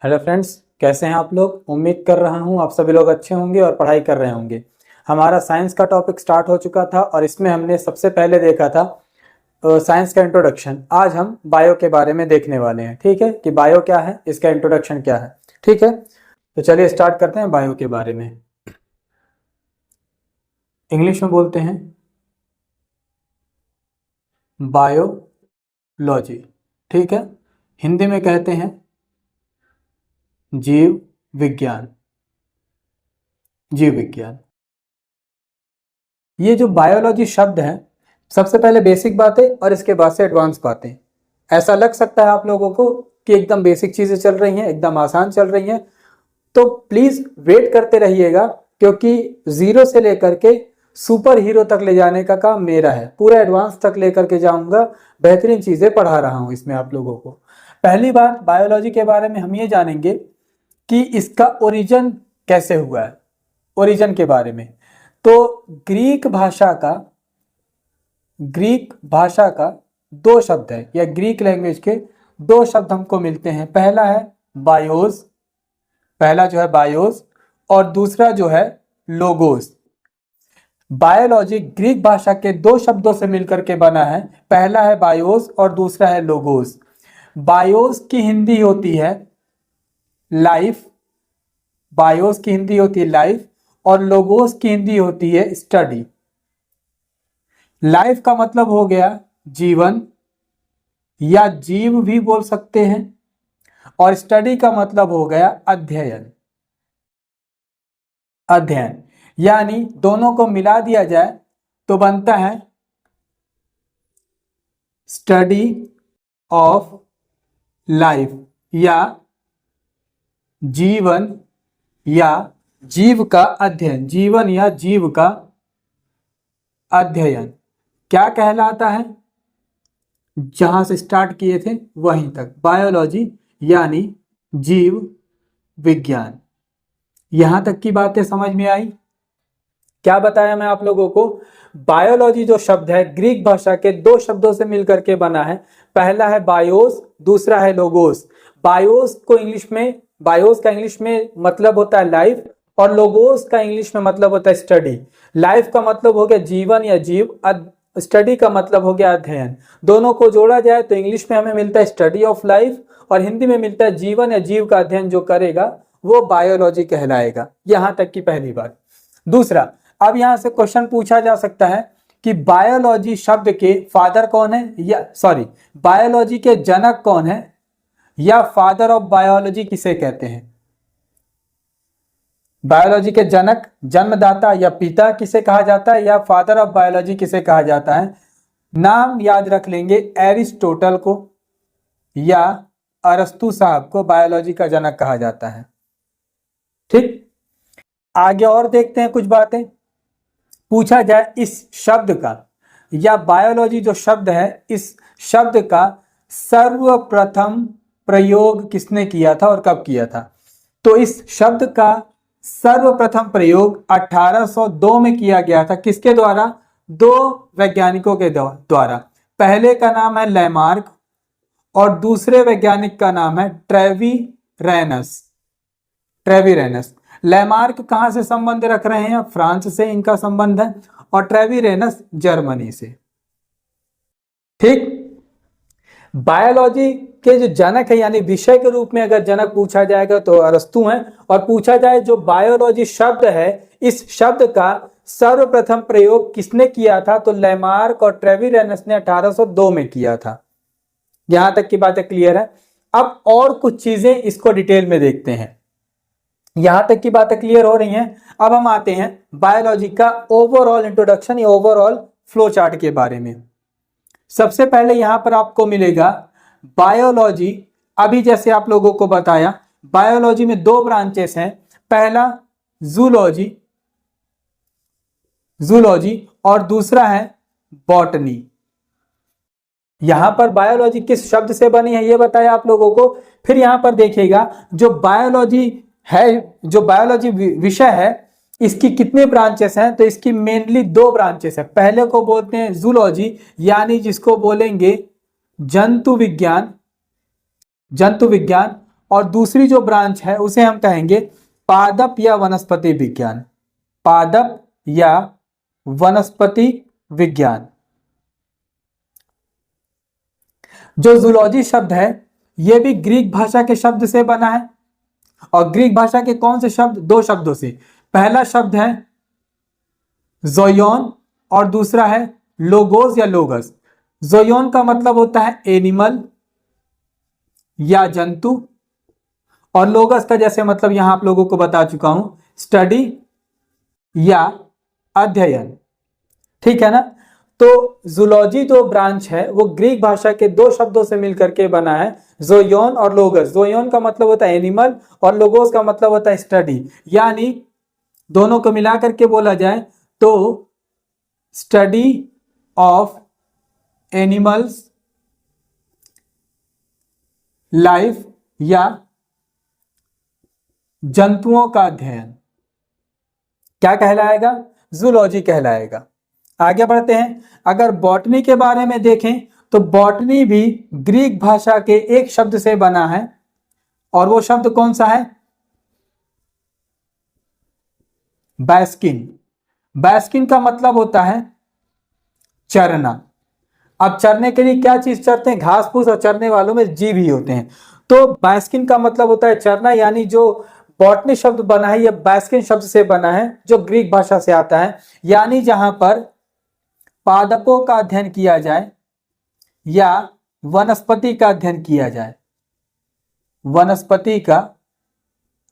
Hello friends, कैसे हैं आप लोग। उम्मीद कर रहा हूं आप सभी लोग अच्छे होंगे और पढ़ाई कर रहे होंगे। हमारा साइंस का टॉपिक स्टार्ट हो चुका था और इसमें हमने सबसे पहले देखा था साइंस का इंट्रोडक्शन। आज हम बायो के बारे में देखने वाले हैं। ठीक है कि बायो क्या है, इसका इंट्रोडक्शन क्या है। ठीक है, तो चलिए स्टार्ट करते हैं बायो के बारे में। इंग्लिश में बोलते हैं बायोलॉजी। ठीक है, हिंदी में कहते हैं जीव विज्ञान। जीव विज्ञान, ये जो बायोलॉजी शब्द है, सबसे पहले बेसिक बातें और इसके बाद से एडवांस बातें। ऐसा लग सकता है आप लोगों को कि एकदम बेसिक चीजें चल रही हैं, एकदम आसान चल रही हैं, तो प्लीज वेट करते रहिएगा, क्योंकि जीरो से लेकर के सुपर हीरो तक ले जाने का काम मेरा है। पूरा एडवांस तक लेकर के जाऊंगा, बेहतरीन चीजें पढ़ा रहा हूं इसमें आप लोगों को। पहली बात, बायोलॉजी के बारे में हम ये जानेंगे कि इसका ओरिजिन कैसे हुआ है। ओरिजिन के बारे में तो ग्रीक भाषा का दो शब्द है, या ग्रीक लैंग्वेज के दो शब्द हमको मिलते हैं। पहला है बायोस, पहला जो है बायोस, और दूसरा जो है लोगोस। बायोलॉजी ग्रीक भाषा के दो शब्दों से मिलकर के बना है। पहला है बायोस और दूसरा है लोगोस। बायोस की हिंदी होती है लाइफ, बायोस की हिंदी होती है लाइफ, और लोगोस की हिंदी होती है स्टडी। लाइफ का मतलब हो गया जीवन या जीव भी बोल सकते हैं, और स्टडी का मतलब हो गया अध्ययन। अध्ययन यानी दोनों को मिला दिया जाए तो बनता है स्टडी ऑफ लाइफ, या जीवन या जीव का अध्ययन। जीवन या जीव का अध्ययन क्या कहलाता है? जहां से स्टार्ट किए थे वहीं तक, बायोलॉजी यानी जीव विज्ञान। यहां तक की बातें समझ में आई? क्या बताया मैं आप लोगों को? बायोलॉजी जो शब्द है ग्रीक भाषा के दो शब्दों से मिलकर के बना है। पहला है बायोस, दूसरा है लोगोस। बायोस का इंग्लिश में मतलब होता है लाइफ, और लोगोस का इंग्लिश में मतलब होता है स्टडी। लाइफ का मतलब हो गया जीवन या जीव, स्टडी का मतलब हो गया अध्ययन। दोनों को जोड़ा जाए तो इंग्लिश में हमें मिलता है स्टडी ऑफ लाइफ, और हिंदी में मिलता है जीवन या जीव का अध्ययन जो करेगा वो बायोलॉजी कहलाएगा। यहां तक की पहली बात। दूसरा, अब यहां से क्वेश्चन पूछा जा सकता है कि बायोलॉजी शब्द के फादर कौन है, या बायोलॉजी के जनक कौन है, या फादर ऑफ बायोलॉजी किसे कहते हैं? बायोलॉजी के जनक, जन्मदाता या पिता किसे कहा जाता है, या फादर ऑफ बायोलॉजी किसे कहा जाता है? नाम याद रख लेंगे, एरिस्टोटल को या अरस्तु साहब को बायोलॉजी का जनक कहा जाता है। ठीक, आगे और देखते हैं कुछ बातें। पूछा जाए इस शब्द का, या बायोलॉजी जो शब्द है इस शब्द का सर्वप्रथम प्रयोग किसने किया था और कब किया था? तो इस शब्द का सर्वप्रथम प्रयोग 1802 में किया गया था। किसके द्वारा? दो वैज्ञानिकों के द्वारा। पहले का नाम है लैमार्क और दूसरे वैज्ञानिक का नाम है ट्रेविरेनस। लैमार्क कहां से संबंध रख रहे हैं? फ्रांस से इनका संबंध है, और ट्रेविरेनस जर्मनी से। ठीक, बायोलॉजी के जो जनक है, यानी विषय के रूप में अगर जनक पूछा जाएगा तो अरस्तु हैं, और पूछा जाए जो बायोलॉजी शब्द है इस शब्द का सर्वप्रथम प्रयोग किसने किया था, तो लैमार्क और ट्रेविरेनस ने 1802 में किया था। यहां तक की बातें क्लियर है। अब और कुछ चीजें इसको डिटेल में देखते हैं। यहां तक की बातें क्लियर हो रही हैं। अब हम आते हैं बायोलॉजी का ओवरऑल इंट्रोडक्शन या ओवरऑल फ्लो चार्ट के बारे में। सबसे पहले यहां पर आपको मिलेगा बायोलॉजी। अभी जैसे आप लोगों को बताया, बायोलॉजी में दो ब्रांचेस हैं। पहला जूलॉजी और दूसरा है बॉटनी। यहां पर बायोलॉजी किस शब्द से बनी है ये बताया आप लोगों को। फिर यहां पर देखिएगा जो बायोलॉजी विषय है इसकी कितने ब्रांचेस हैं, तो इसकी मेनली दो ब्रांचेस है। पहले को बोलते हैं जूलॉजी, यानी जिसको बोलेंगे जंतु विज्ञान, और दूसरी जो ब्रांच है उसे हम कहेंगे पादप या वनस्पति विज्ञान। पादप या वनस्पति विज्ञान। जो जूलॉजी शब्द है यह भी ग्रीक भाषा के शब्द से बना है, और ग्रीक भाषा के कौन से शब्द? दो शब्दों से। पहला शब्द है ज़ोयोन और दूसरा है लोगोस या लोगस। ज़ोयोन का मतलब होता है एनिमल या जंतु, और लोगस का जैसे मतलब यहां आप लोगों को बता चुका हूं, स्टडी या अध्ययन। ठीक है ना। तो जूलॉजी जो ब्रांच है वो ग्रीक भाषा के दो शब्दों से मिलकर के बना है, ज़ोयोन और लोगस। ज़ोयोन का मतलब होता है एनिमल और लोगोस का मतलब होता है स्टडी, यानी दोनों को मिलाकर के बोला जाए तो स्टडी ऑफ एनिमल्स लाइफ या जंतुओं का अध्ययन क्या कहलाएगा? जूलॉजी कहलाएगा। आगे बढ़ते हैं। अगर बॉटनी के बारे में देखें तो बॉटनी भी ग्रीक भाषा के एक शब्द से बना है, और वो शब्द कौन सा है? बैस्किन। बैस्किन का मतलब होता है चरना। अब चरने के लिए क्या चीज चरते हैं? घास फूस, और चरने वालों में जीव ही होते हैं। तो बैस्किन का मतलब होता है चरना, यानी जो बॉटनी शब्द बना है यह बैस्किन शब्द से बना है जो ग्रीक भाषा से आता है, यानी जहां पर पादपों का अध्ययन किया जाए या वनस्पति का अध्ययन किया जाए, वनस्पति का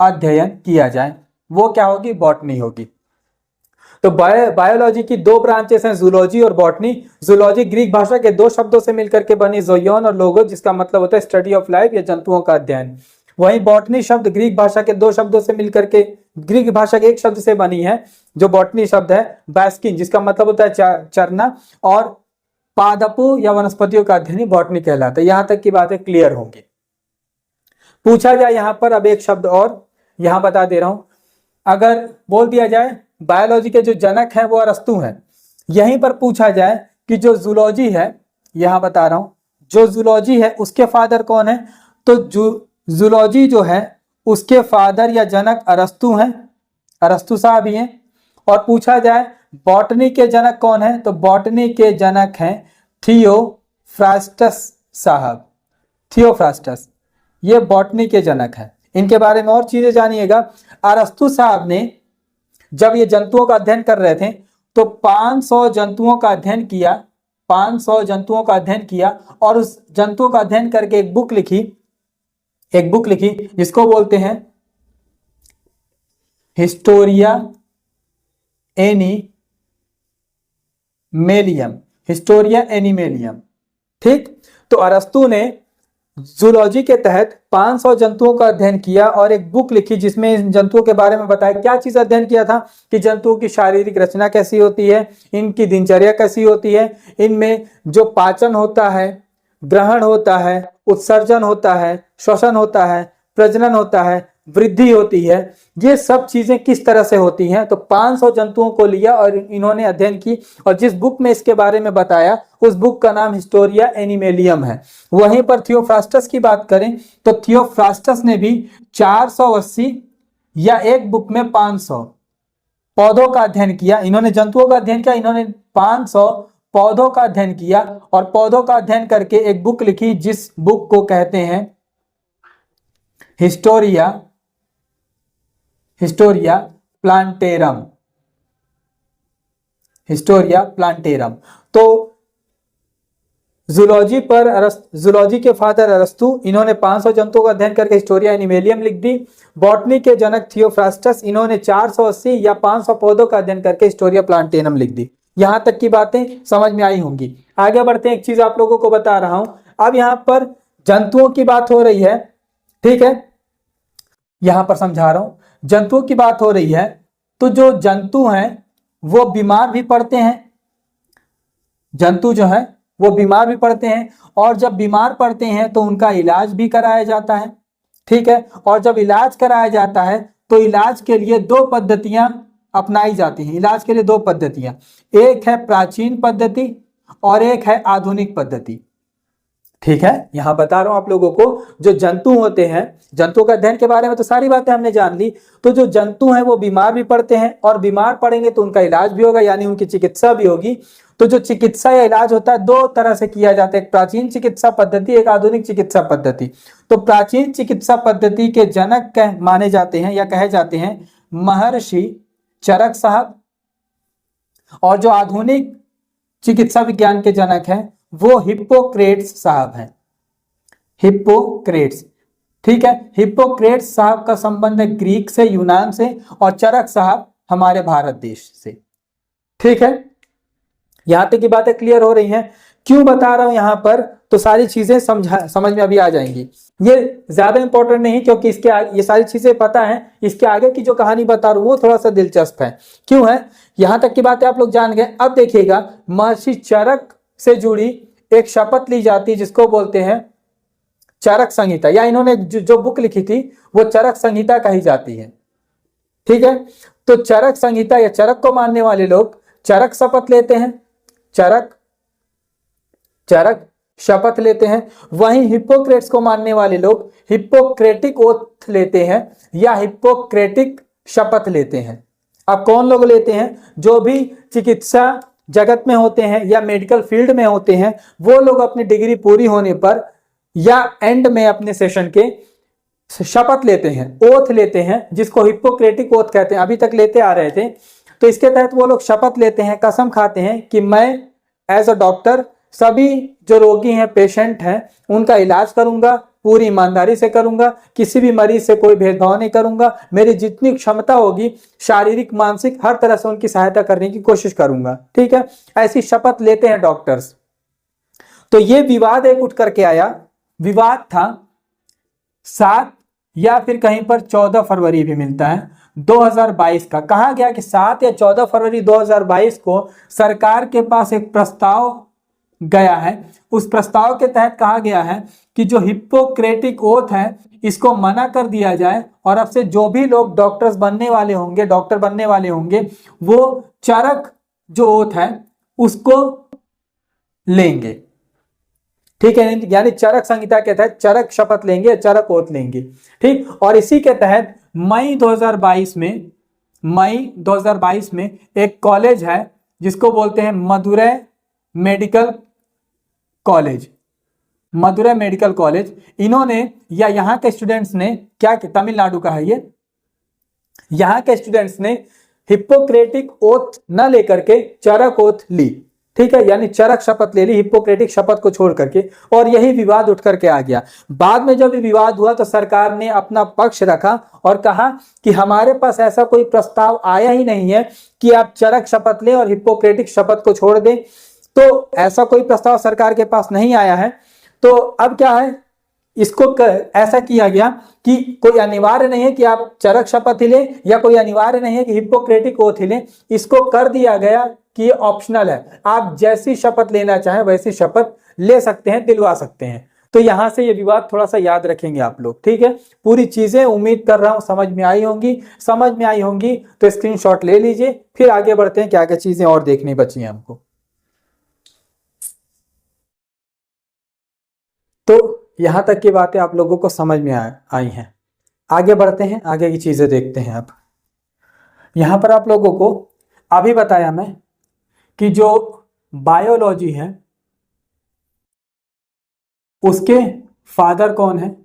अध्ययन किया जाए, वो क्या होगी? बॉटनी होगी। तो बायोलॉजी की दो ब्रांचेस हैं, जूलॉजी और बॉटनी। जूलॉजी ग्रीक भाषा के दो शब्दों से मिलकर के बनी, ज़ोयोन और लोगोस, जिसका मतलब होता है स्टडी ऑफ लाइफ या जंतुओं का अध्ययन। वहीं बॉटनी शब्द ग्रीक भाषा के दो शब्दों से मिलकर के, ग्रीक भाषा के एक शब्द से बनी है, जो बॉटनी शब्द है बैस्किन, जिसका मतलब होता है चरना, और पादपों या वनस्पतियों का अध्ययन बॉटनी कहलाता है। यहां तक की बातें क्लियर होंगी। पूछा जाए यहां पर, अब एक शब्द और यहां बता दे रहा हूं, अगर बोल दिया जाए बायोलॉजी के जो जनक हैं वो अरस्तु हैं, यहीं पर पूछा जाए कि जो जूलॉजी है, यहां बता रहा हूं, जो जूलॉजी है उसके फादर कौन है? तो जूलॉजी जो है उसके फादर या जनक अरस्तु हैं, अरस्तु साहब ही हैं। और पूछा जाए बॉटनी के जनक कौन है? तो बॉटनी के जनक हैं थियोफ्रास्टस साहब। थियोफ्रास्टस ये बॉटनी के जनक हैं। इनके बारे में और चीजें जानिएगा। अरस्तु साहब ने जब ये जंतुओं का अध्ययन कर रहे थे तो 500 जंतुओं का अध्ययन किया, 500 जंतुओं का अध्ययन किया, और उस जंतुओं का अध्ययन करके एक बुक लिखी जिसको बोलते हैं हिस्टोरिया एनिमेलियम। हिस्टोरिया एनिमेलियम। ठीक। तो अरस्तु ने जूलॉजी के तहत 500 जंतुओं का अध्ययन किया और एक बुक लिखी जिसमें इन जंतुओं के बारे में बताया। क्या चीज अध्ययन किया था? कि जंतुओं की शारीरिक रचना कैसी होती है, इनकी दिनचर्या कैसी होती है, इनमें जो पाचन होता है, ग्रहण होता है, उत्सर्जन होता है, श्वसन होता है, प्रजनन होता है, वृद्धि होती है, ये सब चीजें किस तरह से होती हैं। तो 500 जंतुओं को लिया और इन्होंने अध्ययन की, और जिस बुक में इसके बारे में बताया उस बुक का नाम हिस्टोरिया एनिमेलियम है। वहीं पर थियोफ्रास्टस की बात करें तो थियोफ्रास्टस ने भी 480 या एक बुक में 500 पौधों का अध्ययन किया। इन्होंने जंतुओं का अध्ययन किया, इन्होंने 500 पौधों का अध्ययन किया, और पौधों का अध्ययन करके एक बुक लिखी जिस बुक को कहते हैं हिस्टोरिया प्लांटेरम। Historia plantarum. तो जूलॉजी के फादर अरस्तु, इन्होंने 500 जंतुओं का अध्ययन करके हिस्टोरिया एनिमेलियम लिख दी। बॉटनी के जनक थियोफ्रास्टस, इन्होंने 480 या 500 पौधों का अध्ययन करके हिस्टोरिया प्लांटेरम लिख दी। यहां तक की बातें समझ में आई होंगी। आगे बढ़ते हैं। एक चीज आप लोगों को बता रहा हूं, अब यहां पर जंतुओं की बात हो रही है, ठीक है, यहां पर समझा रहा हूं, जंतुओं की बात हो रही है, तो जो जंतु हैं वो बीमार भी पड़ते हैं। जंतु जो है वो बीमार भी पड़ते हैं, और जब बीमार पड़ते हैं तो उनका इलाज भी कराया जाता है। ठीक है। और जब इलाज कराया जाता है तो इलाज के लिए दो पद्धतियां अपनाई जाती हैं। इलाज के लिए दो पद्धतियां, एक है प्राचीन पद्धति और एक है आधुनिक पद्धति। ठीक है, यहां बता रहा हूं आप लोगों को, जो जंतु होते हैं, जंतुओं का अध्ययन के बारे में तो सारी बातें हमने जान ली। तो जो जंतु हैं वो बीमार भी पड़ते हैं, और बीमार पड़ेंगे तो उनका इलाज भी होगा, यानी उनकी चिकित्सा भी होगी। तो जो चिकित्सा या इलाज होता है दो तरह से किया जाता है, एक प्राचीन चिकित्सा पद्धति, एक आधुनिक चिकित्सा पद्धति। तो प्राचीन चिकित्सा पद्धति के जनक माने जाते हैं या कहे जाते हैं महर्षि चरक साहब, और जो आधुनिक चिकित्सा विज्ञान के जनक हैं वो हिप्पोक्रेट्स साहब हैं, हिप्पोक्रेट्स। ठीक है, हिप्पोक्रेट्स साहब का संबंध है ग्रीक से, यूनान से, और चरक साहब हमारे भारत देश से। ठीक है, यहां तक की बातें क्लियर हो रही हैं। क्यों बता रहा हूं यहां पर, तो सारी चीजें समझ में अभी आ जाएंगी। ये ज्यादा इंपॉर्टेंट नहीं, क्योंकि इसके ये सारी चीजें पता है, इसके आगे की जो कहानी बता रहा हूं वो थोड़ा सा दिलचस्प है। क्यों है, यहां तक की बातें आप लोग जान गए। अब देखिएगा, महर्षि चरक से जुड़ी एक शपथ ली जाती है जिसको बोलते हैं चरक संहिता, या इन्होंने जो बुक लिखी थी वो चरक संहिता कही जाती है। ठीक है, तो चरक संहिता या चरक को मानने वाले लोग चरक शपथ लेते हैं, चरक शपथ लेते हैं। वहीं हिप्पोक्रेट्स को मानने वाले लोग हिप्पोक्रेटिक ओथ लेते हैं या हिप्पोक्रेटिक शपथ लेते हैं। अब कौन लोग लेते हैं, जो भी चिकित्सा जगत में होते हैं या मेडिकल फील्ड में होते हैं, वो लोग अपनी डिग्री पूरी होने पर या एंड में अपने सेशन के शपथ लेते हैं, ओथ लेते हैं, जिसको हिप्पोक्रेटिक ओथ कहते हैं, अभी तक लेते आ रहे थे। तो इसके तहत वो लोग शपथ लेते हैं, कसम खाते हैं कि मैं एज अ डॉक्टर सभी जो रोगी हैं, पेशेंट हैं, उनका इलाज करूंगा, पूरी ईमानदारी से करूंगा, किसी भी मरीज से कोई भेदभाव नहीं करूंगा, मेरी जितनी क्षमता होगी शारीरिक मानसिक हर तरह से उनकी सहायता करने की कोशिश करूंगा। ठीक है, ऐसी शपथ लेते हैं डॉक्टर्स। तो ये विवाद एक उठ करके आया, विवाद था 7 या फिर कहीं पर 14 फरवरी भी मिलता है 2022 का। कहा गया कि 7 या 14 फरवरी 2022 को सरकार के पास एक प्रस्ताव गया है। उस प्रस्ताव के तहत कहा गया है कि जो हिप्पोक्रेटिक ओथ है इसको मना कर दिया जाए, और अब से जो भी लोग डॉक्टर बनने वाले होंगे वो चरक जो ओथ है उसको लेंगे। ठीक है, यानी चरक संहिता के तहत चरक शपथ लेंगे, चरक ओथ लेंगे। ठीक, और इसी के तहत मई 2022 में एक कॉलेज है जिसको बोलते हैं मदुरै मेडिकल कॉलेज, इन्होंने या यहाँ के स्टूडेंट्स ने क्या, तमिलनाडु का है ये, यहाँ के स्टूडेंट्स ने हिप्पोक्रेटिक ओथ न लेकर के चरक ओथ ली। ठीक है, यानी चरक शपथ ले ली हिप्पोक्रेटिक शपथ को छोड़ करके, और यही विवाद उठ करके आ गया। बाद में जब विवाद हुआ तो सरकार ने अपना पक्ष रखा और कहा कि हमारे पास ऐसा कोई प्रस्ताव आया ही नहीं है कि आप चरक शपथ लें और हिप्पोक्रेटिक शपथ को छोड़ दें। तो ऐसा कोई प्रस्ताव सरकार के पास नहीं आया है। तो अब क्या है, इसको ऐसा किया गया कि कोई अनिवार्य नहीं है कि आप चरक शपथ ही लें, या कोई अनिवार्य नहीं है कि हिप्पोक्रेटिक ओथ ही लें। इसको कर दिया गया कि ये ऑप्शनल है, आप जैसी शपथ लेना चाहें वैसी शपथ ले सकते हैं, दिलवा सकते हैं। तो यहां से ये विवाद थोड़ा सा याद रखेंगे आप लोग। ठीक है, पूरी चीजें उम्मीद कर रहा हूं समझ में आई होंगी तो स्क्रीनशॉट ले लीजिए। फिर आगे बढ़ते हैं, क्या क्या चीजें और देखनी बची हैं हमको। तो यहां तक की बातें आप लोगों को समझ में आई हैं। आगे बढ़ते हैं, आगे की चीजें देखते हैं। अब यहां पर आप लोगों को अभी बताया मैं कि जो बायोलॉजी है उसके फादर कौन है,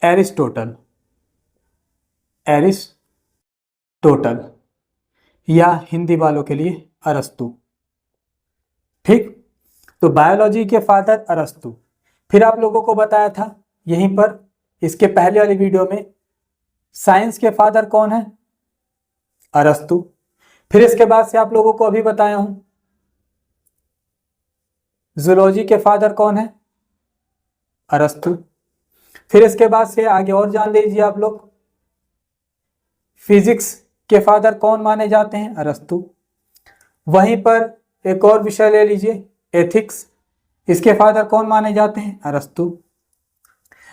एरिस्टोटल, या हिंदी वालों के लिए अरस्तु। ठीक, तो बायोलॉजी के फादर अरस्तु। फिर आप लोगों को बताया था यहीं पर इसके पहले वाली वीडियो में, साइंस के फादर कौन है, अरस्तु। फिर इसके बाद से आप लोगों को अभी बताया हूं जूलॉजी के फादर कौन है, अरस्तु। फिर इसके बाद से आगे और जान लीजिए आप लोग, फिजिक्स के फादर कौन माने जाते हैं, अरस्तु। वहीं पर एक और विषय ले लीजिए, एथिक्स, इसके फादर कौन माने जाते हैं, अरस्तु।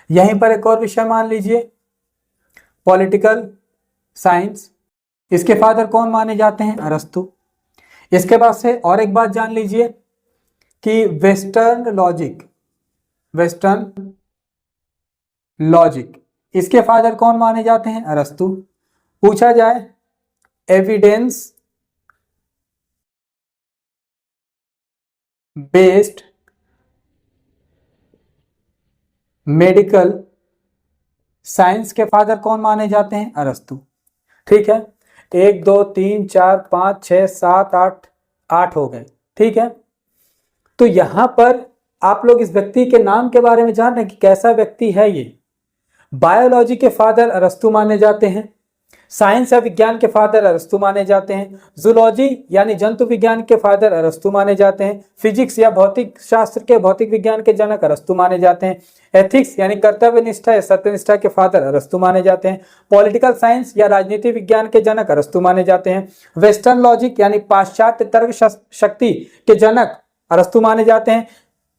यहीं पर एक और विषय मान लीजिए, पॉलिटिकल साइंस, इसके फादर कौन माने जाते हैं, अरस्तु। इसके बाद से और एक बात जान लीजिए, कि वेस्टर्न लॉजिक इसके फादर कौन माने जाते हैं? अरस्तु। पूछा जाए एविडेंस बेस्ड मेडिकल साइंस के फादर कौन माने जाते हैं? अरस्तु। ठीक है, 1 2 3 4 5 6 7 8 हो गए। ठीक है, तो यहां पर आप लोग इस व्यक्ति के नाम के बारे में जान रहे हैं कि कैसा व्यक्ति है ये। बायोलॉजी के फादर अरस्तु माने जाते हैं, साइंस या विज्ञान के फादर अरस्तु माने जाते हैं, जूलॉजी यानी जंतु विज्ञान के फादर अरस्तु माने जाते हैं, फिजिक्स या भौतिक शास्त्र के भौतिक विज्ञान के जनक अरस्तु माने जाते हैं, एथिक्स यानी कर्तव्य निष्ठा या सत्यनिष्ठा के फादर अरस्तु माने जाते हैं, पॉलिटिकल साइंस या राजनीति विज्ञान के जनक अरस्तु माने जाते हैं, वेस्टर्न लॉजिक यानी पाश्चात्य तर्क शक्ति के जनक अरस्तु माने जाते हैं,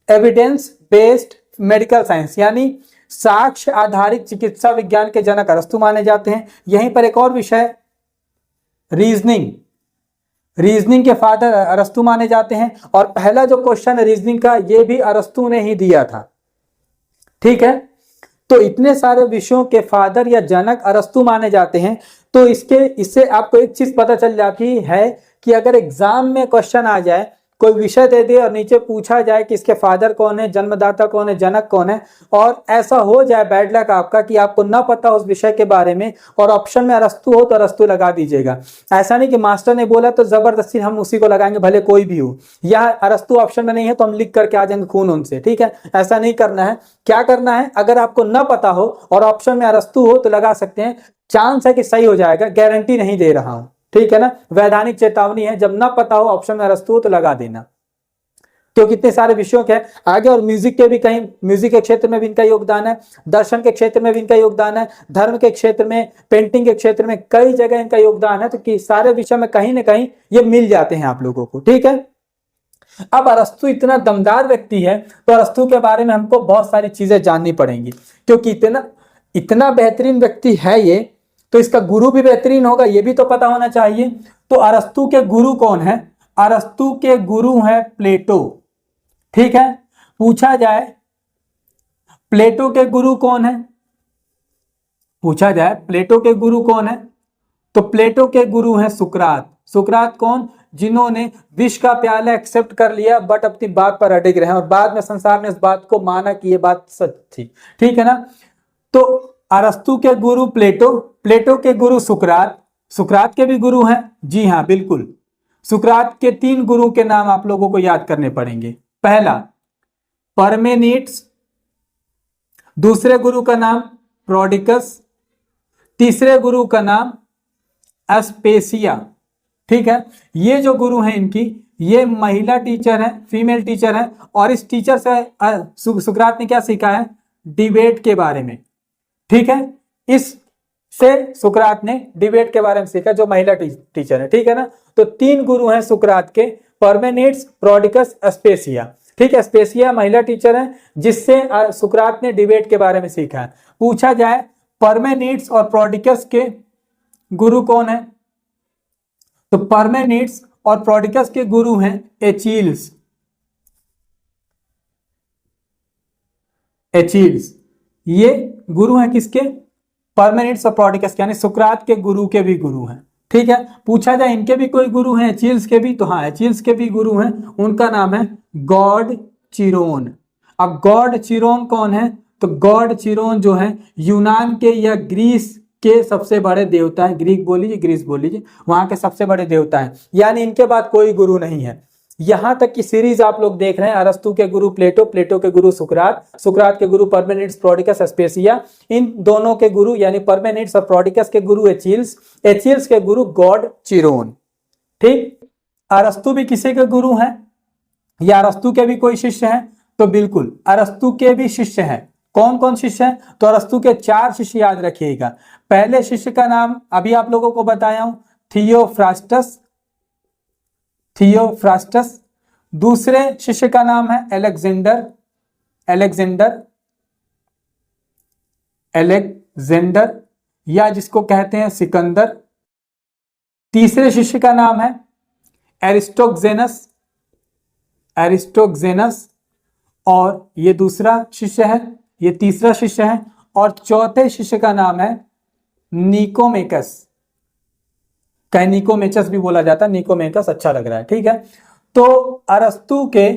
एविडेंस बेस्ड मेडिकल साइंस यानी साक्ष्य आधारित चिकित्सा विज्ञान के जनक अरस्तु माने जाते हैं। यहीं पर एक और विषय रीजनिंग के फादर अरस्तु माने जाते हैं। और पहला जो क्वेश्चन रीजनिंग का ये भी अरस्तु ने ही दिया था। ठीक है, तो इतने सारे विषयों के फादर या जनक अरस्तु माने जाते हैं। तो इससे आपको एक चीज पता चल जाती है कि अगर एग्जाम में क्वेश्चन आ जाए, कोई विषय दे दे और नीचे पूछा जाए कि इसके फादर कौन है, जन्मदाता कौन है, जनक कौन है, और ऐसा हो जाए बैड लक आपका कि आपको ना पता उस विषय के बारे में और ऑप्शन में अरस्तु हो तो अरस्तु लगा दीजिएगा। ऐसा नहीं कि मास्टर ने बोला तो जबरदस्ती हम उसी को लगाएंगे भले कोई भी हो, या अरस्तु ऑप्शन में नहीं है तो हम लिख करके आ जाएंगे खून उनसे। ठीक है, ऐसा नहीं करना है। क्या करना है, अगर आपको ना पता हो और ऑप्शन में अरस्तु हो तो लगा सकते हैं, चांस है कि सही हो जाएगा, गारंटी नहीं दे रहा हूं। ठीक है ना, वैधानिक चेतावनी है, जब ना पता हो ऑप्शन में अरस्तु हो तो लगा देना, क्योंकि इतने सारे विषयों के आगे। और म्यूजिक के भी कहीं, म्यूजिक के क्षेत्र में भी इनका योगदान है, दर्शन के क्षेत्र में भी इनका योगदान है, धर्म के क्षेत्र में, पेंटिंग के क्षेत्र में, कई जगह इनका योगदान है। तो कि सारे विषय में कहीं ना कहीं ये मिल जाते हैं आप लोगों को। ठीक है, अब अरस्तु इतना दमदार व्यक्ति है तो अरस्तु के बारे में हमको बहुत सारी चीजें जाननी पड़ेंगी, क्योंकि इतना बेहतरीन व्यक्ति है ये, तो इसका गुरु भी बेहतरीन होगा, ये भी तो पता होना चाहिए। तो अरस्तु के गुरु कौन है? अरस्तु के गुरु है प्लेटो। ठीक है, पूछा जाए प्लेटो के गुरु कौन है? पूछा जाए प्लेटो के गुरु कौन है? तो प्लेटो के गुरु है सुकरात। सुकरात कौन? जिन्होंने विष का प्याला एक्सेप्ट कर लिया बट अपनी बात पर अडिग रहे और बाद में संसार ने इस बात को माना कि ये बात सच थी। ठीक है ना, तो अरस्तु के गुरु प्लेटो, प्लेटो के गुरु सुकरात, सुकरात के भी गुरु हैं। जी हाँ बिल्कुल, सुकरात के 3 गुरु के नाम आप लोगों को याद करने पड़ेंगे। पहला परमेनिड्स, दूसरे गुरु का नाम प्रोडिकस, तीसरे गुरु का नाम एस्पेसिया। ठीक है, ये जो गुरु हैं इनकी, ये महिला टीचर है, फीमेल टीचर है, और इस टीचर से सुकरात ने क्या सीखा है? डिबेट के बारे में। ठीक है, इससे सुकरात ने डिबेट के बारे में सीखा, जो महिला टीचर है। ठीक है ना, तो 3 गुरु हैं सुकरात के, परमेनिड्स, प्रोडिकस, एस्पेसिया। ठीक है, एस्पेसिया महिला टीचर है जिससे सुकरात ने डिबेट के बारे में सीखा है। पूछा जाए परमेनिड्स और प्रोडिकस के गुरु कौन है? तो परमेनिड्स और प्रोडिकस के गुरु हैं एचील्स। एचील्स ये गुरु हैं किसके? परमेनिड्स और प्रोडिकस के, यानी सुकरात के गुरु के भी गुरु हैं। ठीक है, पूछा जाए इनके भी कोई गुरु हैं एचील्स के भी? तो हाँ, एचील्स के भी गुरु हैं, उनका नाम है गॉड चिरोन। अब गॉड चिरोन कौन है? तो गॉड चिरोन जो है यूनान के या ग्रीस के सबसे बड़े देवता है। ग्रीक बोल लीजिए, ग्रीस बोल लीजिए, वहां के सबसे बड़े देवता है, यानी इनके बाद कोई गुरु नहीं है। यहां तक की सीरीज आप लोग देख रहे हैं, अरस्तु के गुरु प्लेटो, प्लेटो के गुरु सुकरात, सुकरात के गुरु परमेनिड्स, प्रोडिकस, एस्पेसिया, इन दोनों के गुरु यानी परमेनिड्स और प्रोडिकस के गुरु एचील्स, एचील्स के गुरु गॉड चिरोन। ठीक, अरस्तु भी किसी के गुरु हैं या अरस्तु के भी कोई शिष्य हैं? तो बिल्कुल अरस्तु के भी शिष्य हैं। कौन कौन शिष्य हैं? तो अरस्तु के 4 शिष्य याद रखिएगा। पहले शिष्य का नाम अभी आप लोगों को बताया हूं, थियोफ्रास्टस, थियोफ्रास्टस। दूसरे शिष्य का नाम है अलेक्जेंडर, अलेक्जेंडर, अलेक्जेंडर, या जिसको कहते हैं सिकंदर। तीसरे शिष्य का नाम है एरिस्टोक्जेनस, एरिस्टोक्सेनस, और ये दूसरा शिष्य है, ये तीसरा शिष्य है, और चौथे शिष्य का नाम है निकोमेकस। कहीं निकोमेचस भी बोला जाता है, निकोमेकस अच्छा लग रहा है, ठीक है। तो अरस्तु के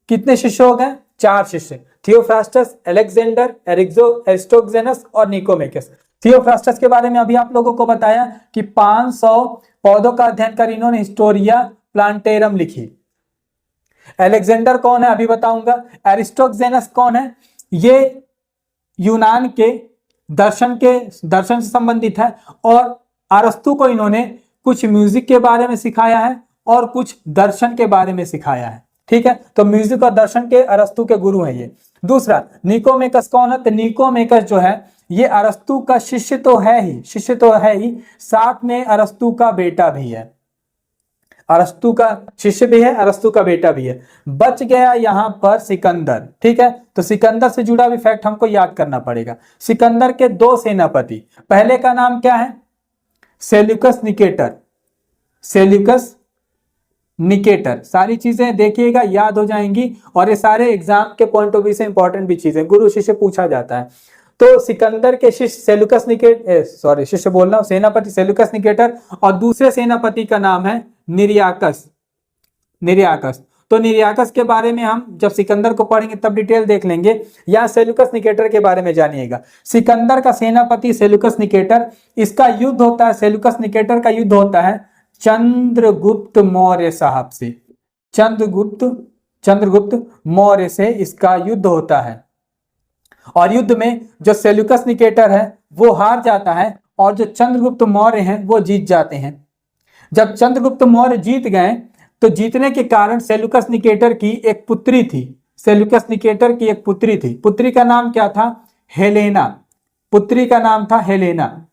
कितने शिष्य हो गए? 4 शिष्य, थियोफ्रास्टस, अलेक्जेंडर, एरिस्टोक्सेनस और निकोमेकस। थियोफ्रास्टस के बारे में अभी आप लोगों को बताया कि 500 पौधों का अध्ययन कर इन्होंने हिस्टोरिया प्लांटेरम लिखी। अलेक्जेंडर कौन है अभी बताऊंगा। एरिस्टोक्सेनस कौन है? ये यूनान के दर्शन से संबंधित है, और अरस्तु को इन्होंने कुछ म्यूजिक के बारे में सिखाया है और कुछ दर्शन के बारे में सिखाया है, ठीक है। तो म्यूजिक और दर्शन के अरस्तु के गुरु हैं ये। दूसरा निकोमेकस कौन है? तो निकोमेकस जो है ये अरस्तु का शिष्य तो है ही, साथ में अरस्तु का बेटा भी है, अरस्तु का शिष्य भी है, अरस्तु का बेटा भी है। बच गया यहां पर सिकंदर, ठीक है। तो सिकंदर से जुड़ा भी फैक्ट हमको याद करना पड़ेगा। सिकंदर के 2 सेनापति, पहले का नाम क्या है? Seleucus Nicator. सेल्यूकस निकेटर, सारी चीजें देखिएगा याद हो जाएंगी, और ये सारे एग्जाम के पॉइंट ऑफ व्यू से इंपॉर्टेंट भी चीजें, गुरु शिष्य पूछा जाता है। तो सिकंदर के शिष्य सेल्यूकस शिष्य बोल रहा हूं, सेनापति सेल्यूकस निकेटर, और दूसरे सेनापति का नाम है निरियाकस। तो निरियाकस के बारे में हम जब सिकंदर को पढ़ेंगे तब डिटेल देख लेंगे। या सेल्यूकस निकेटर के बारे में जानिएगा। सिकंदर का सेनापति सेल्यूकस निकेटर, इसका युद्ध होता है, सेल्यूकस निकेटर का युद्ध होता है चंद्रगुप्त मौर्य साहब से। चंद्रगुप्त मौर्य से इसका युद्ध होता है, और युद्ध में जो सेल्यूकस निकेटर है वो हार जाता है, और जो चंद्रगुप्त मौर्य हैं वो जीत जाते हैं। जब चंद्रगुप्त मौर्य जीत गए तो जीतने के कारण सेल्यूकस निकेटर की एक पुत्री थी, पुत्री का नाम क्या था? हेलेना। पुत्री का नाम था हेलेना।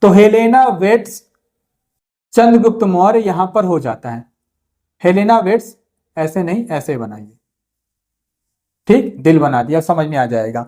तो हेलेना वेड्स चंद्रगुप्त मौर्य यहां पर हो जाता है। हेलेना वेड्स, ऐसे नहीं ऐसे बनाइए, ठीक, दिल बना दिया, समझ में आ जाएगा।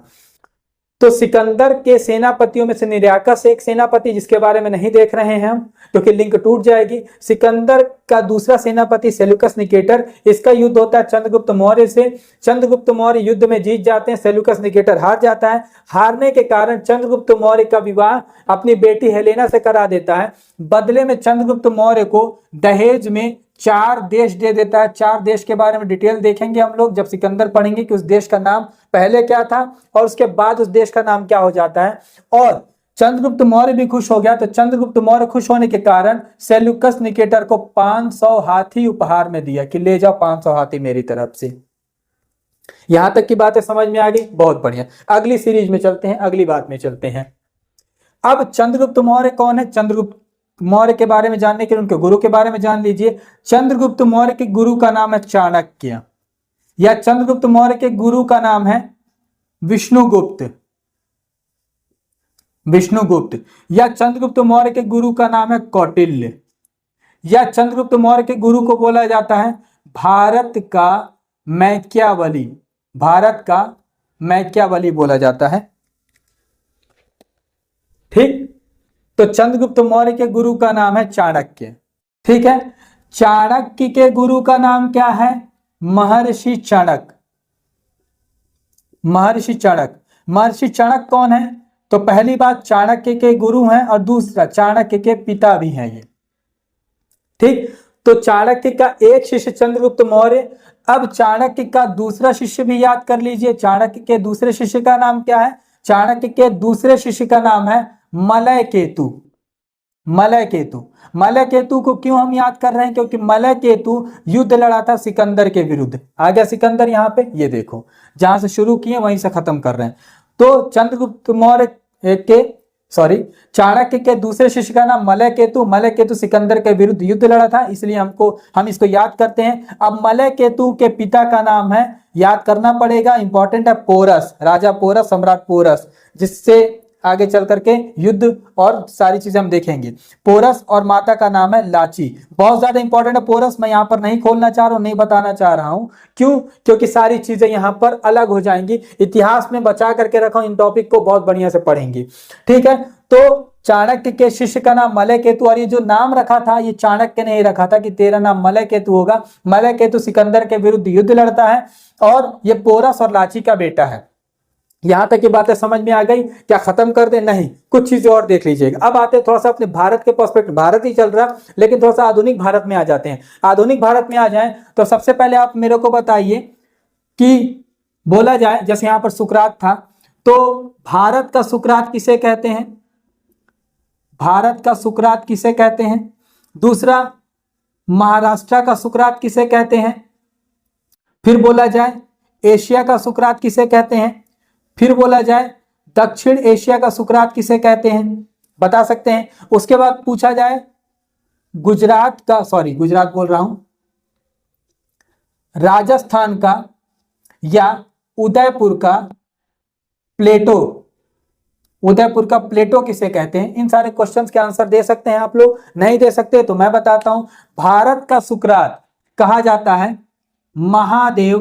तो सिकंदर के सेनापतियों में से निरियाकस एक सेनापति, जिसके बारे में नहीं देख रहे हैं हम क्योंकि लिंक टूट जाएगी। सिकंदर का दूसरा सेनापति सेल्यूकस निकेटर, इसका युद्ध होता है चंद्रगुप्त मौर्य से। चंद्रगुप्त मौर्य युद्ध में जीत जाते हैं, सेल्यूकस निकेटर हार जाता है। हारने के कारण चंद्रगुप्त मौर्य का विवाह अपनी बेटी हेलेना से करा देता है। बदले में चंद्रगुप्त मौर्य को दहेज में 4 देश दे देता है। 4 देश के बारे में डिटेल देखेंगे हम लोग जब सिकंदर पढ़ेंगे कि उस देश का नाम पहले क्या था और उसके बाद उस देश का नाम क्या हो जाता है। और चंद्रगुप्त मौर्य भी खुश हो गया। तो चंद्रगुप्त मौर्य खुश होने के कारण सेल्यूकस निकेटर को 500 हाथी उपहार में दिया कि ले जाओ 500 हाथी मेरी तरफ से। यहां तक की बातें समझ में आ गई? बहुत बढ़िया। अगली सीरीज में चलते हैं, अगली बात में चलते हैं। अब चंद्रगुप्त मौर्य कौन है? चंद्रगुप्त मौर्य के बारे में जानने के लिए उनके गुरु के बारे में जान लीजिए। चंद्रगुप्त मौर्य के गुरु का नाम है चाणक्य, या चंद्रगुप्त मौर्य के गुरु का नाम है विष्णुगुप्त, या चंद्रगुप्त मौर्य के गुरु का नाम है कौटिल्य, या चंद्रगुप्त मौर्य के गुरु को बोला जाता है भारत का मैकियावली बोला जाता है, ठीक। तो चंद्रगुप्त मौर्य के गुरु का नाम है चाणक्य, ठीक है। चाणक्य के गुरु का नाम क्या है? महर्षि चाणक्य। महर्षि चाणक्य कौन है? तो पहली बात चाणक्य के गुरु हैं, और दूसरा चाणक्य के पिता भी हैं ये, ठीक। तो चाणक्य का एक शिष्य चंद्रगुप्त मौर्य। अब चाणक्य का दूसरा शिष्य भी याद कर लीजिए। चाणक्य के दूसरे शिष्य का नाम क्या है? चाणक्य के दूसरे शिष्य का नाम है मलय केतु को क्यों हम याद कर रहे हैं? क्योंकि मलय केतु युद्ध लड़ा था सिकंदर के विरुद्ध। आ गया सिकंदर यहाँ पे, ये देखो जहां से शुरू किए वहीं से खत्म कर रहे हैं। तो चाणक्य के दूसरे शिष्य का नाम मलय केतु सिकंदर के विरुद्ध युद्ध लड़ा था, इसलिए हम इसको याद करते हैं। अब मलय केतु के पिता का नाम है, याद करना पड़ेगा, इंपॉर्टेंट है, पोरस, राजा पोरस, सम्राट पोरस, जिससे आगे चल करके युद्ध और सारी चीजें हम देखेंगे। पोरस और माता का नाम है लाची, बहुत ज्यादा इंपॉर्टेंट है पोरस, मैं यहाँ पर नहीं खोलना चाह रहा हूँ, नहीं बताना चाह रहा हूँ, क्यों? क्योंकि सारी चीजें यहाँ पर अलग हो जाएंगी, इतिहास में बचा करके रखा हूं, इन टॉपिक को बहुत बढ़िया से पढ़ेंगे, ठीक है। तो चाणक्य के शिष्य का नाम मलय केतु, और ये जो नाम रखा था ये चाणक्य ने ही रखा था कि तेरा नाम मलय केतु होगा। मलय केतु सिकंदर के विरुद्ध युद्ध लड़ता है और ये पोरस और लाची का बेटा है। यहां तक की बातें समझ में आ गई? क्या खत्म कर दे? नहीं, कुछ चीजें और देख लीजिएगा। अब आते हैं थोड़ा सा अपने भारत के पर्सपेक्टिव, भारत ही चल रहा लेकिन थोड़ा सा आधुनिक भारत में आ जाते हैं। आधुनिक भारत में आ जाए तो सबसे पहले आप मेरे को बताइए कि बोला जाए, जैसे यहां पर सुकरात था, तो भारत का सुकरात किसे कहते हैं? भारत का सुकरात किसे कहते हैं? दूसरा, महाराष्ट्र का सुकरात किसे कहते हैं? फिर बोला जाए एशिया का सुकरात किसे कहते हैं? फिर बोला जाए दक्षिण एशिया का सुकरात किसे कहते हैं? बता सकते हैं। उसके बाद पूछा जाए गुजरात का, सॉरी गुजरात बोल रहा हूं, राजस्थान का या उदयपुर का प्लेटो, उदयपुर का प्लेटो किसे कहते हैं? इन सारे क्वेश्चंस के आंसर दे सकते हैं आप लोग, नहीं दे सकते तो मैं बताता हूं। भारत का सुकरात कहा जाता है महादेव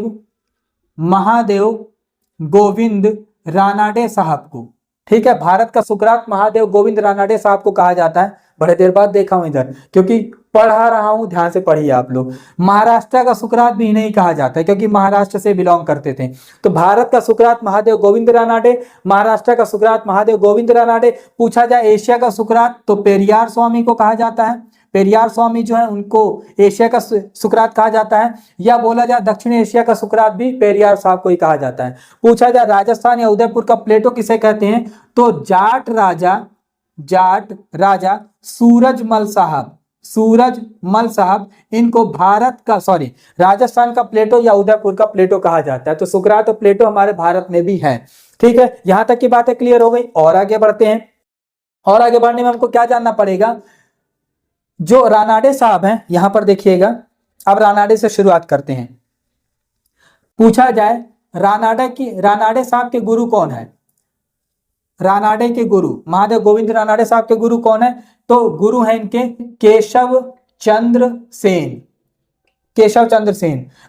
गोविंद रानाडे साहब को, ठीक है। भारत का सुकरात महादेव गोविंद रानाडे साहब को कहा जाता है। बड़े देर बाद देखा हूं इधर, क्योंकि पढ़ा रहा हूं, ध्यान से पढ़िए आप लोग। महाराष्ट्र का सुकरात भी नहीं कहा जाता है क्योंकि महाराष्ट्र से बिलोंग करते थे। तो भारत का सुकरात महादेव गोविंद रानाडे, महाराष्ट्र का सुकरात महादेव गोविंद रानाडे। पूछा जाए एशिया का सुकरात तो पेरियार स्वामी को कहा जाता है, पेरियार स्वामी जो है उनको एशिया का सुकरात कहा जाता है। या बोला जाए दक्षिण एशिया का सुकरात भी पेरियार साहब को ही कहा जाता है। पूछा जाए राजस्थान या उदयपुर का प्लेटो किसे कहते हैं? तो जाट राजा सूरजमल साहब, इनको भारत का, सॉरी राजस्थान का प्लेटो या उदयपुर का प्लेटो कहा जाता है। तो सुकरात और प्लेटो हमारे भारत में भी है, ठीक है। यहां तक की बातें क्लियर हो गई। और आगे बढ़ते हैं, और आगे बढ़ने में हमको क्या जानना पड़ेगा? जो रानाडे साहब हैं, यहां पर देखिएगा, अब रानाडे से शुरुआत करते हैं। पूछा जाए रानाडे साहब के गुरु कौन है? रानाडे के गुरु महादेव गोविंद रानाडे साहब के गुरु कौन है? तो गुरु हैं इनके केशव चंद्र सेन।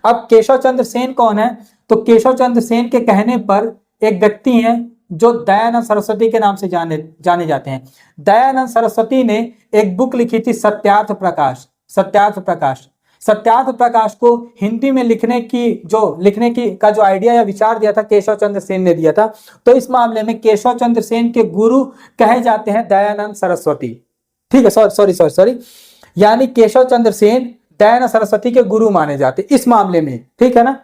अब केशव चंद्र सेन कौन है? तो केशव चंद्र सेन के कहने पर एक व्यक्ति हैं जो दयानंद सरस्वती के नाम से जाने जाते हैं। दयानंद सरस्वती ने एक बुक लिखी थी सत्यार्थ प्रकाश को हिंदी में लिखने का जो आइडिया या विचार दिया था केशव चंद्र सेन ने दिया था। तो इस मामले में केशव चंद्र सेन के गुरु कहे जाते हैं दयानंद सरस्वती, ठीक है। सॉरी, यानी केशव चंद्र सेन दयानंद सरस्वती के गुरु माने जाते इस मामले में, ठीक है ना।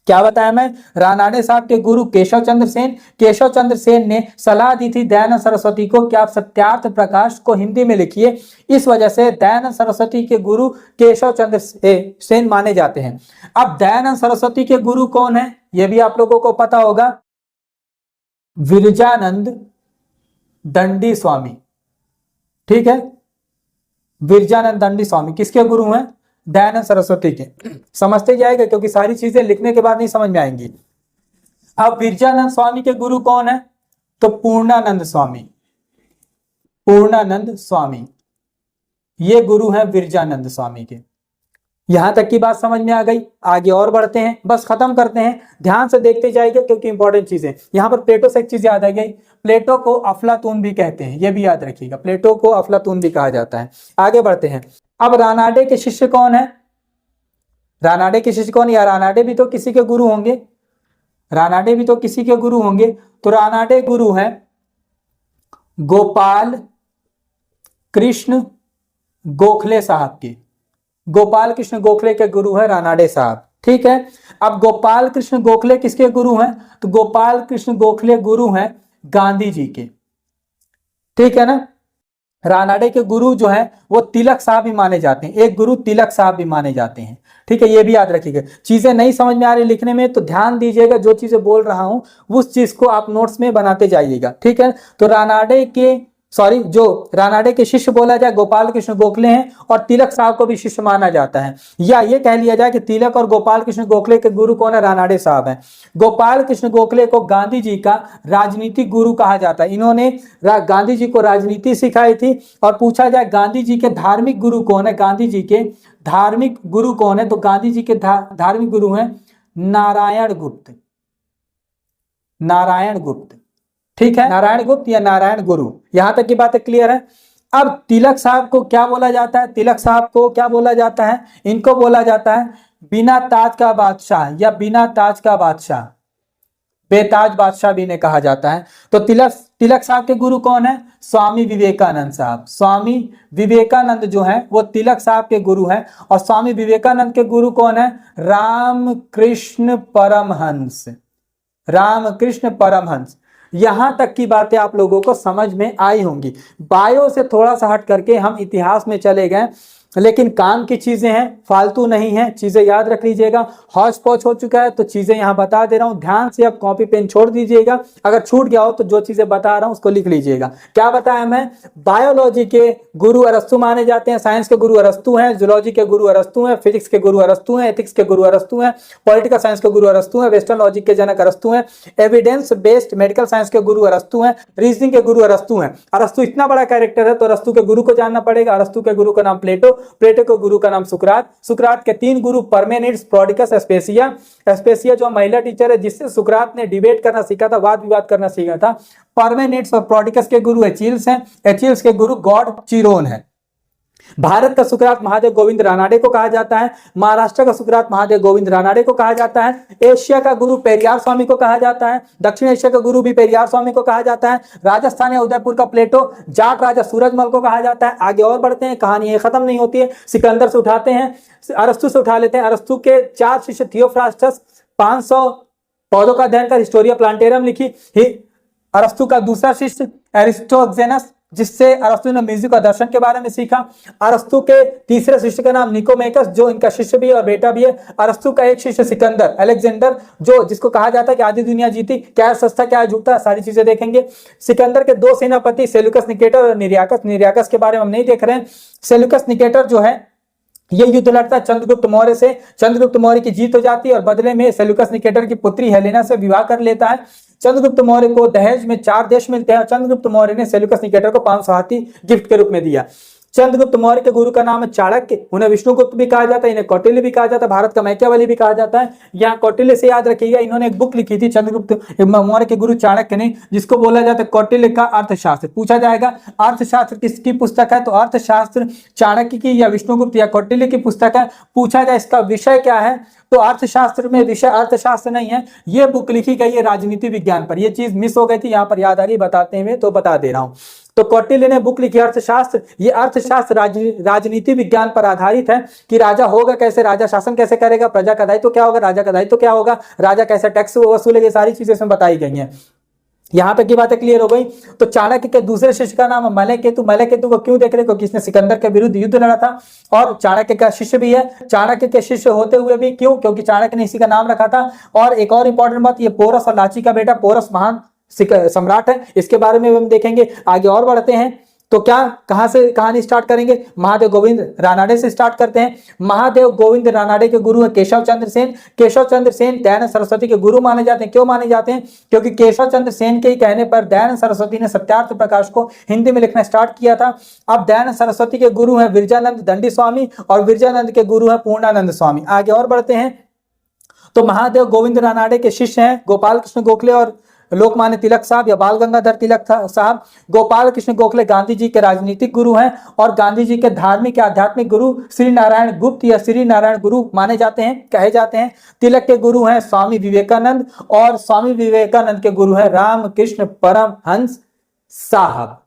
क्या बताया मैं? रानाडे साहब के गुरु केशव चंद्र सेन ने सलाह दी थी दयानंद सरस्वती को कि आप सत्यार्थ प्रकाश को हिंदी में लिखिए। इस वजह से दयानंद सरस्वती के गुरु केशव चंद्र सेन माने जाते हैं। अब दयानंद सरस्वती के गुरु कौन है? यह भी आप लोगों को पता होगा, विरजानंद दंडी स्वामी, ठीक है। विरजानंद दंडी स्वामी किसके गुरु हैं? दयानंद सरस्वती के। समझते जाएगा क्योंकि सारी चीजें लिखने के बाद नहीं समझ में आएंगी। अब विरजानंद स्वामी के गुरु कौन है? तो पूर्णानंद स्वामी, ये गुरु हैं विरजानंद स्वामी के। यहां तक की बात समझ में आ गई। आगे और बढ़ते हैं, बस खत्म करते हैं, ध्यान से देखते जाइए क्योंकि इंपॉर्टेंट चीजें। यहां पर प्लेटो से एक चीज याद आ गई, प्लेटो को अफलातून भी कहते हैं, यह भी याद रखिएगा, प्लेटो को अफलातून भी कहा जाता है। आगे बढ़ते हैं। अब रानाडे के शिष्य कौन है? रानाडे के शिष्य कौन? या रानाडे भी तो किसी के गुरु होंगे, तो रानाडे गुरु हैं गोपाल कृष्ण गोखले साहब के। गोपाल कृष्ण गोखले के गुरु है रानाडे साहब, ठीक है। अब गोपाल कृष्ण गोखले किसके गुरु हैं? तो गोपाल कृष्ण गोखले गुरु हैं गांधी जी के, ठीक है ना। रानाडे के गुरु जो है वो तिलक साहब भी माने जाते हैं, एक गुरु तिलक साहब भी माने जाते हैं, ठीक है। ये भी याद रखिएगा। चीजें नहीं समझ में आ रही लिखने में तो ध्यान दीजिएगा, जो चीजें बोल रहा हूं उस चीज को आप नोट्स में बनाते जाइएगा, ठीक है। तो रानाडे के सॉरी, जो रानाडे के शिष्य बोला जाए गोपाल कृष्ण गोखले हैं, और तिलक साहब को भी शिष्य माना जाता है। या ये कह लिया जाए कि तिलक और गोपाल कृष्ण गोखले के गुरु कौन है? रानाडे साहब हैं। गोपाल कृष्ण गोखले को गांधी जी का राजनीतिक गुरु कहा जाता है। इन्होंने गांधी जी को राजनीति सिखाई थी। और पूछा जाए गांधी जी के धार्मिक गुरु कौन है? गांधी जी के धार्मिक गुरु कौन है? तो गांधी जी के धार्मिक गुरु हैं नारायण गुप्त। नारायण गुप्त, ठीक है, नारायण गुप्त या नारायण गुरु। यहां तक की बातें क्लियर है। अब तिलक साहब को क्या बोला जाता है? तिलक साहब को क्या बोला जाता है? इनको बोला जाता है बिना ताज का बादशाह या बिना ताज का बादशाह, बेताज बादशाह भी इन्हें कहा जाता है। तो तिलक साहब के गुरु कौन है? स्वामी विवेकानंद साहब। स्वामी विवेकानंद जो है वो तिलक साहब के गुरु हैं। और स्वामी विवेकानंद के गुरु कौन है? रामकृष्ण परमहंस। रामकृष्ण परमहंस। यहां तक की बातें आप लोगों को समझ में आई होंगी। बायो से थोड़ा सा हट करके हम इतिहास में चले गए, लेकिन काम की चीजें हैं, फालतू नहीं है, चीजें याद रख लीजिएगा। हौच पौच हो चुका है तो चीजें यहां बता दे रहा हूं, ध्यान से अब कॉपी पेन छोड़ दीजिएगा। अगर छूट गया हो तो जो चीजें बता रहा हूं उसको लिख लीजिएगा। क्या बताया मैं? बायोलॉजी के गुरु अरस्तु माने जाते हैं, साइंस के गुरु अरस्तु हैं, जूलॉजी के गुरु अरस्तु हैं, फिजिक्स के गुरु अरस्तु हैं, एथिक्स के गुरु अरस्तु हैं, पॉलिटिकल साइंस के गुरु अरस्तु हैं, वेस्टर्न लॉजिक के जनक अरस्तु हैं, एविडेंस बेस्ड मेडिकल साइंस के गुरु अरस्तु हैं, रीजनिंग के गुरु अरस्तु हैं। अरस्तु इतना बड़ा कैरेक्टर है तो अरस्तु के गुरु को जानना पड़ेगा। अरस्तु के गुरु का नाम प्लेटो, प्लेटो के गुरु का नाम सुकरात, सुकरात के 3 गुरु परमेनिड्स, प्रोडिकस, एस्पेसिया। एस्पेसिया जो महिला टीचर है जिससे सुकरात ने डिबेट करना सीखा था, वाद विवाद करना सीखा था। परमेनिड्स और प्रोडिकस के गुरु एचिल्स हैं, एचिल्स के गुरु गॉड चिरोन है। भारत का सुकरात महादेव गोविंद रानाडे को कहा जाता है। महाराष्ट्र का सुकरात महादेव गोविंद रानाडे को कहा जाता है। एशिया का गुरु पेरियार स्वामी को कहा जाता है। दक्षिण एशिया का गुरु भी पेरियार स्वामी को कहा जाता है। राजस्थान या उदयपुर का प्लेटो जाट राजा सूरजमल को कहा जाता है। आगे और बढ़ते हैं, कहानी खत्म नहीं होती है। सिकंदर से उठाते हैं, अरस्तु से उठा लेते हैं। अरस्तु के 4 शिष्य थियोफ्रास्टस 500 पौधों का अध्ययन कर हिस्टोरिया प्लांटेरम लिखी। अरस्तु का दूसरा शिष्य एरिस्टोक्सेनस, जिससे अरस्तु ने म्यूजिक और दर्शन के बारे में सीखा। अरस्तु के तीसरे शिष्य का नाम निकोमेकस, जो इनका शिष्य भी है और बेटा भी है। अरस्तु का एक शिष्य सिकंदर अलेक्जेंडर, जो जिसको कहा जाता है कि आधी दुनिया जीती। क्या सस्ता क्या झूठा, सारी चीजें देखेंगे। सिकंदर के 2 सेनापति सेल्यूकस निकेटर और निर्याकस। निर्याकस के बारे में हम नहीं देख रहे हैं। सेल्यूकस निकेटर जो है ये युद्ध लड़ता है चंद्रगुप्त मौर्य से। चंद्रगुप्त मौर्य की जीत हो जाती है और बदले में सेल्यूकस निकेटर की पुत्री हेलेना से विवाह कर लेता है। चंद्रगुप्त मौर्य को दहेज में 4 देश मिलते हैं और चंद्रगुप्त मौर्य ने सेल्यूकस निकेटर को 500 हाथी गिफ्ट के रूप में दिया। चंद्रगुप्त मौर्य के गुरु का नाम है चाणक्य। उन्हें विष्णुगुप्त भी कहा जाता है, इन्हें कौटिल्य भी कहा जाता है, भारत का मैकियावेली भी कहा जाता है। यहाँ कौटिल्य से याद रखिएगा, इन्होंने एक बुक लिखी थी चंद्रगुप्त मौर्य के गुरु चाणक्य ने, जिसको बोला जाता है कौटिल्य का अर्थशास्त्र। पूछा जाएगा अर्थशास्त्र किसकी पुस्तक है? तो अर्थशास्त्र चाणक्य की या विष्णुगुप्त या कौटिल्य की पुस्तक है। पूछा जाए इसका विषय क्या है? तो अर्थशास्त्र में विषय अर्थशास्त्र नहीं है, ये बुक लिखी गई है राजनीति विज्ञान पर। ये चीज मिस हो गई थी, यहाँ पर याद आ गई बताते हुए, तो बता दे रहा हूं। तो कौटिल्य ने बुक लिखी अर्थशास्त्र। ये अर्थशास्त्र राजनीति विज्ञान पर आधारित है कि राजा होगा कैसे, राजा शासन कैसे करेगा, प्रजा का दायित्व क्या होगा, राजा का दायित्व क्या होगा, राजा कैसे टैक्स वसूलेगा, सारी चीजें इसमें बताई गई हैं। यहां तक की बातें क्लियर हो गई। तो चाणक्य के दूसरे शिष्य का नाम है मलयकेतु। मलयकेतु को क्यों देख रहे? क्योंकि इसने सिकंदर के विरुद्ध युद्ध लड़ा था और चाणक्य का शिष्य भी है। चाणक्य के शिष्य होते हुए भी क्यों? क्योंकि चाणक्य ने इसी का नाम रखा था। और एक और इंपॉर्टेंट बात, ये पोरस और लाची का बेटा, पोरस महान सम्राट है, इसके बारे में हम देखेंगे। आगे और बढ़ते हैं तो क्या, कहां से कहानी स्टार्ट करेंगे? महादेव गोविंद रानाडे से स्टार्ट करते हैं। महादेव गोविंद रानाडे के गुरु है केशव चंद्र सेन। केशव चंद्र सेन दयानंद सरस्वती के गुरु माने जाते हैं। क्यों माने जाते हैं? क्योंकि केशव चंद्र सेन के ही कहने पर दयानंद सरस्वती ने सत्यार्थ प्रकाश को हिंदी में लिखना स्टार्ट किया था। अब दयानंद सरस्वती के गुरु है विरजानंद दंडी स्वामी और विरजानंद के गुरु है पूर्णानंद स्वामी। आगे और बढ़ते हैं तो महादेव गोविंद रानाडे के शिष्य हैं गोपाल कृष्ण गोखले और लोकमान्य तिलक साहब या बाल गंगाधर तिलक साहब। गोपाल कृष्ण गोखले गांधी जी के राजनीतिक गुरु हैं और गांधी जी के धार्मिक या आध्यात्मिक गुरु श्री नारायण गुप्त या श्री नारायण गुरु माने जाते हैं, कहे जाते हैं। तिलक के गुरु हैं स्वामी विवेकानंद और स्वामी विवेकानंद के गुरु हैं रामकृष्ण परमहंस साहब।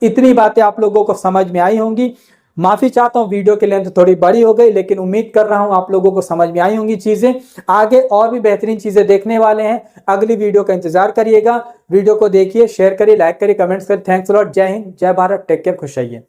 इतनी बातें आप लोगों को समझ में आई होंगी। माफी चाहता हूं, वीडियो की लेंथ थोड़ी बड़ी हो गई, लेकिन उम्मीद कर रहा हूं आप लोगों को समझ में आई होंगी चीजें। आगे और भी बेहतरीन चीजें देखने वाले हैं, अगली वीडियो का इंतजार करिएगा। वीडियो को देखिए, शेयर करिए, लाइक करिए, कमेंट्स करिए। Thanks a lot. जय हिंद, जय भारत, टेक केयर, खुश रहिए।